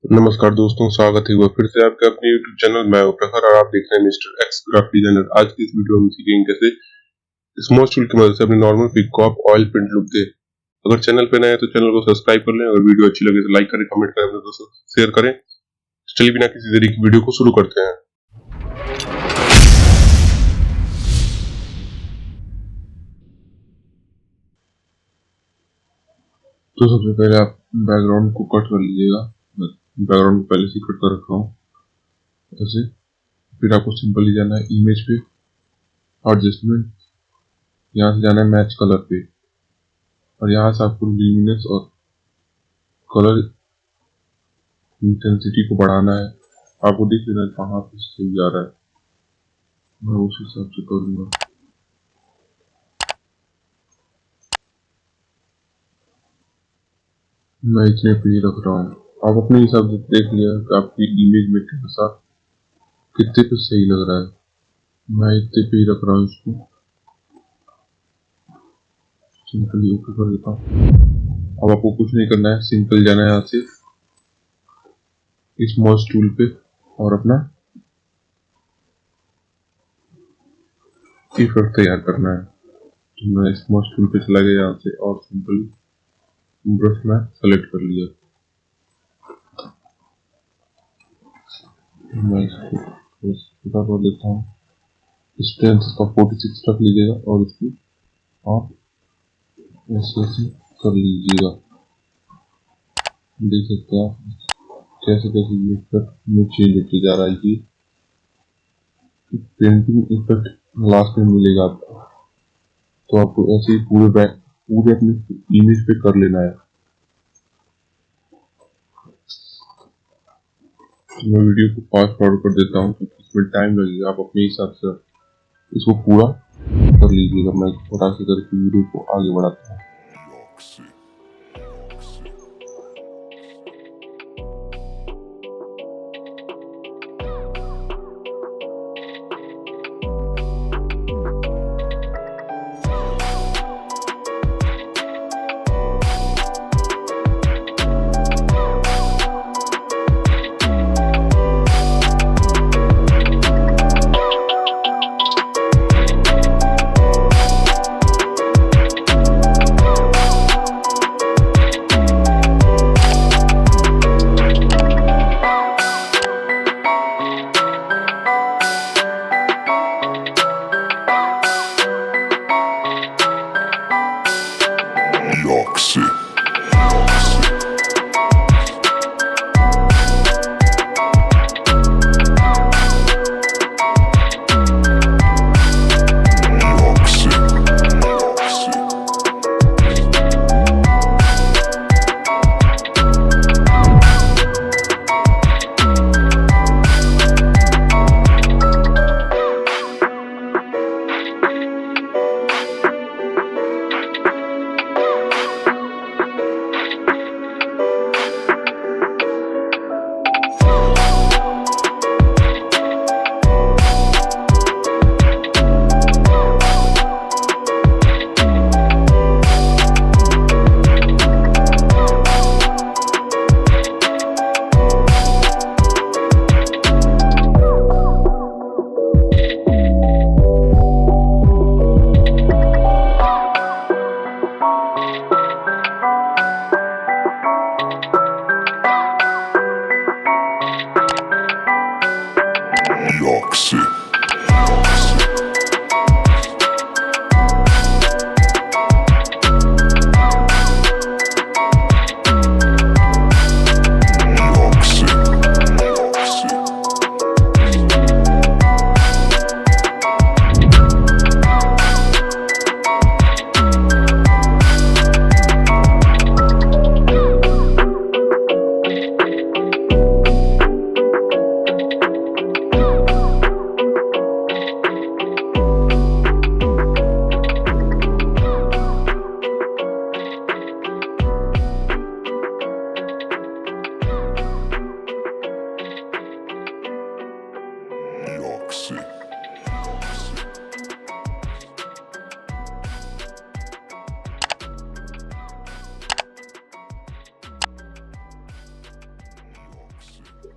नमस्कार दोस्तों, स्वागत है फिर से आपके अपने YouTube चैनल मैं प्रखर और आप देख रहे हैं मिस्टर एक्स ग्राफिक डिजाइनर। आज की इस वीडियो में सीखेंगे कैसे स्मॉच टूल की मदद से अपने नॉर्मल पिक को आप ऑयल प्रिंट लुक दे। अगर चैनल पे नए हैं तो चैनल को सब्सक्राइब कर लें। अगर वीडियो अच्छी लगे तो लाइक करें, कमेंट करें, अपने दोस्तों शेयर करें। चलिए बिना किसी देरी की वीडियो को शुरू करते हैं। तो सबसे पहले आप बैकग्राउंड को कट कर लीजिएगा। बैकग्राउंड को पहले से कट कर रखा हूँ ऐसे। फिर आपको सिंपली जाना है इमेज पे, एडजस्टमेंट, यहाँ से जाना है मैच कलर पे और यहाँ से आपको ल्यूमिनेंस और कलर इंटेंसिटी को बढ़ाना है। आपको दिख रहा है कहाँ पे सही जा रहा है, मैं उस हिसाब से करूँगा। मैं इतने पे ही रख रहा हूँ, आप अपने हिसाब से देख लिया कि आपकी इमेज में कैसा कितने पे सही लग रहा है। मैं इतने पे ही रख रहा हूँ, इसको सिंपली ओके कर देता हूँ। अब आपको कुछ नहीं करना है, सिंपल जाना है यहाँ से स्मॉच टूल पे और अपना इफेक्ट तैयार करना है। तो मैं स्मॉच टूल पे चला गया यहाँ से और सिंपली ब्रश में सेलेक्ट कर लिया। मैं इसको छोटा कर देता हूँ, स्ट्रेंथ इसका 46 रख लीजिएगा और इसको आप ऐसे ऐसे कर लीजिएगा। देख सकते हैं आप कैसे कैसे ये इफेक्ट में चेंज होते जा रहा है। ये पेंटिंग इफेक्ट लास्ट में मिलेगा आपको, तो आपको ऐसे ही पूरे अपने इमेज पे कर लेना है। तो मैं वीडियो को फास्ट फॉरवर्ड कर देता हूँ क्योंकि इसमें टाइम लगेगा। आप अपने हिसाब से इसको पूरा कर लीजिएगा। मैं फटाक से करके वीडियो को आगे बढ़ाता हूँ। Glossy. Glossy.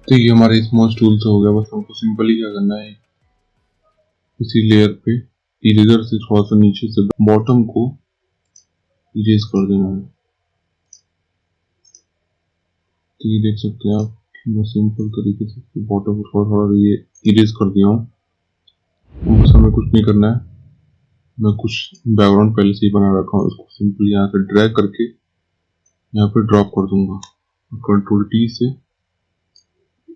तो ये हमारे स्मॉच टूल से हो गया। बस हमको सिंपली क्या करना है, इसी लेयर पे इरेजर से थोड़ा सा नीचे से बॉटम को इरेज कर देना है। तो ये देख सकते हैं आप, मैं सिंपल तरीके से बॉटम को थोड़ा थोड़ा ये इरेज कर दिया हूँ। बस हमें कुछ नहीं करना है, मैं कुछ बैकग्राउंड पहले से ही बना रखा हूँ, इसको सिंपली यहाँ से ड्रैग करके यहाँ पे ड्रॉप कर दूंगा। कंट्रोल टी से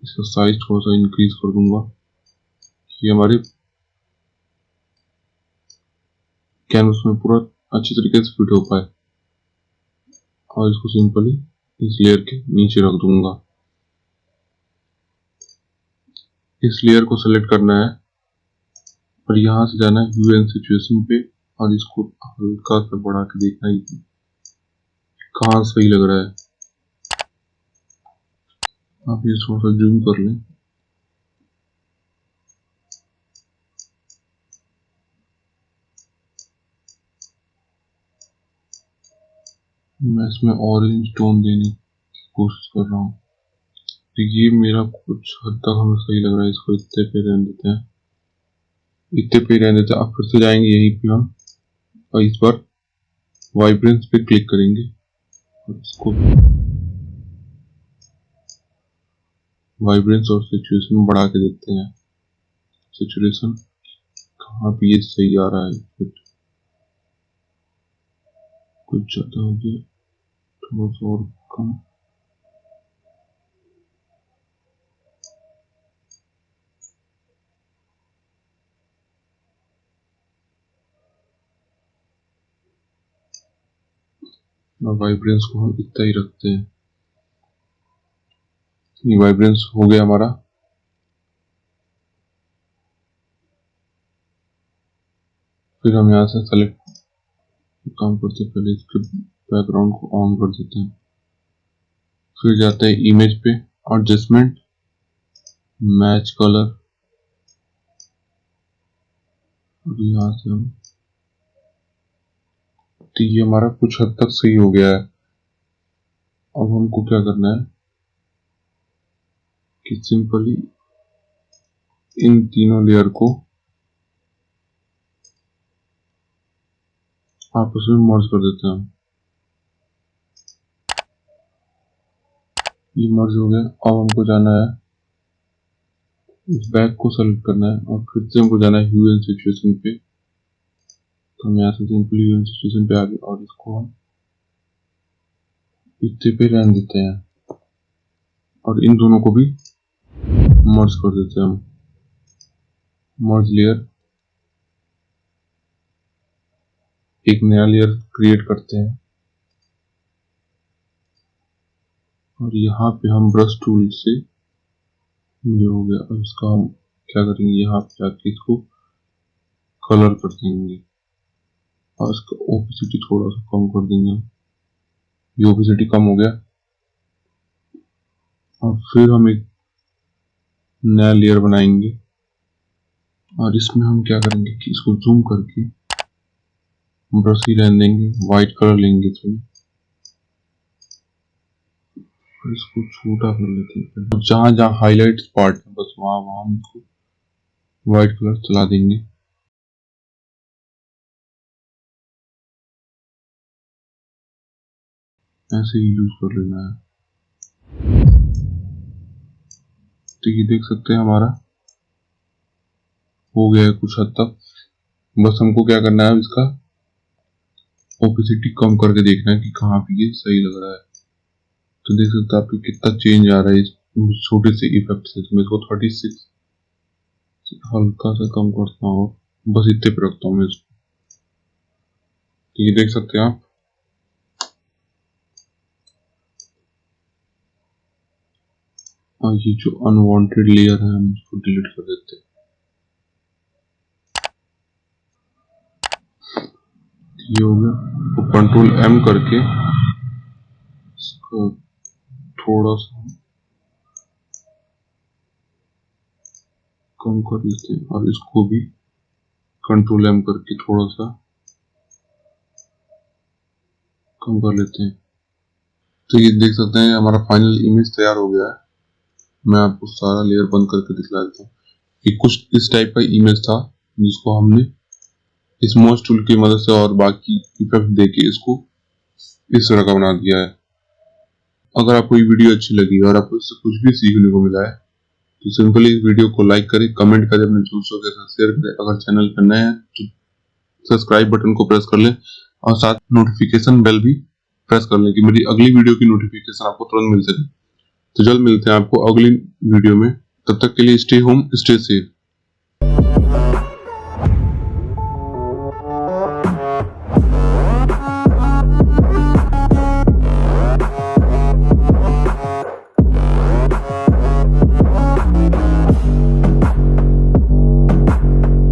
इसका साइज थोड़ा सा इंक्रीज कर दूंगा, ये हमारे कैनवस में पूरा अच्छी तरीके से फिट हो पाए। और इसको सिंपली इस लेयर के नीचे रख दूंगा। इस लेयर को सेलेक्ट करना है और यहाँ से जाना है ह्यू एंड सिचुएशन पे और इसको हल्का सा बढ़ा के देखना है कहाँ सही लग रहा है। आप ये थोड़ा सा जूम कर लें। मैं इसमें ऑरेंज टोन देने की कोशिश कर रहा हूँ। तो ये मेरा कुछ हद तक हमें सही लग रहा है, इसको इतने पे रहने देते हैं, इतने पे रहने देते हैं। अब फिर से जाएंगे यहीं पे हम और इस बार वाइब्रेंस पे क्लिक करेंगे और इसको वाइब्रेंस और सिचुएशन बढ़ा के देखते हैं। सिचुएशन कहाँ पे ये सही आ रहा है, कुछ ज्यादा हो गया, थोड़ा सा और कम। वाइब्रेंस को हम इतना ही रखते हैं। ये वाइब्रेंस हो गया हमारा। फिर हम यहाँ से सेलेक्ट काम करते हैं, पहले इसके बैकग्राउंड को ऑन कर देते हैं। फिर जाते हैं इमेज पे, एडजस्टमेंट, मैच कलर, और यहाँ से हम, तो ये हमारा कुछ हद तक सही हो गया है। अब हमको क्या करना है कि सिंपली इन तीनों लेयर को आपस में मर्ज कर देते हैं। ये मर्ज हो गया। अब हमको जाना है, इस बैग को सेलेक्ट करना है और फिर से हमको जाना है ह्यू एंड सिचुएशन पे। तो हम यहाँ से सिंपली ह्यू एंड सिचुएशन पे आ गए और इसको हम इतने पे रहने देते हैं और इन दोनों को भी मर्ज कर देते हैं हम। मर्ज लेयर, एक नया लेयर क्रिएट करते हैं और यहाँ पे हम ब्रश टूल से, ये हो गया। अब इसका हम क्या करेंगे, यहाँ पे जाके इसको कलर कर देंगे और इसका ओपेसिटी थोड़ा सा कम कर देंगे। ये ओपेसिटी कम हो गया। और फिर हम एक नया लेयर बनाएंगे और इसमें हम क्या करेंगे कि इसको जूम करके ब्रश ही रहने देंगे, व्हाइट कलर लेंगे इसमें और इसको छोटा कर लेते हैं। और जहां जहां हाईलाइट पार्ट है बस वहां वहां हम इसको व्हाइट कलर चला देंगे। ऐसे ही यूज कर लेना है। तो ये देख सकते हैं हमारा हो गया है कुछ हद तक। बस हमको क्या करना है, इसका ओपेसिटी कम करके देखना है कि कहाँ पे ये सही लग रहा है। तो देख सकते हैं आपको कितना चेंज आ रहा है इस छोटे से इफेक्ट से। मैं इसको 36 हल्का सा कम करता हूँ, बस इतने पे रखता हूँ मैं इसको। तो ये देख सकते हैं आप, और ये जो अनवांटेड लेयर है हम इसको डिलीट कर देते हैं। ये हो गया। तो कंट्रोल एम करके इसको थोड़ा सा कम कर लेते हैं और इसको भी कंट्रोल एम करके थोड़ा सा कम कर लेते हैं। तो ये देख सकते हैं हमारा फाइनल इमेज तैयार हो गया है। मैं आपको सारा लेयर बंद करके दिखला देता हूँ कि कुछ इस टाइप का इमेज था जिसको हमने स्मॉच टूल की मदद से और बाकी इफेक्ट देके इसको इस तरह का बना दिया है। अगर आपको ये वीडियो अच्छी लगी और आपको इससे कुछ भी सीखने को मिला है तो सिंपली इस वीडियो को लाइक करें, कमेंट करें, अपने दोस्तों के साथ शेयर करें। अगर चैनल पर नए हैं तो सब्सक्राइब बटन को प्रेस कर लें और साथ नोटिफिकेशन बेल भी प्रेस कर लें कि मेरी अगली वीडियो की नोटिफिकेशन आपको तुरंत मिल सके। तो जल्द मिलते हैं आपको अगली वीडियो में, तब तक के लिए स्टे होम स्टे सेफ।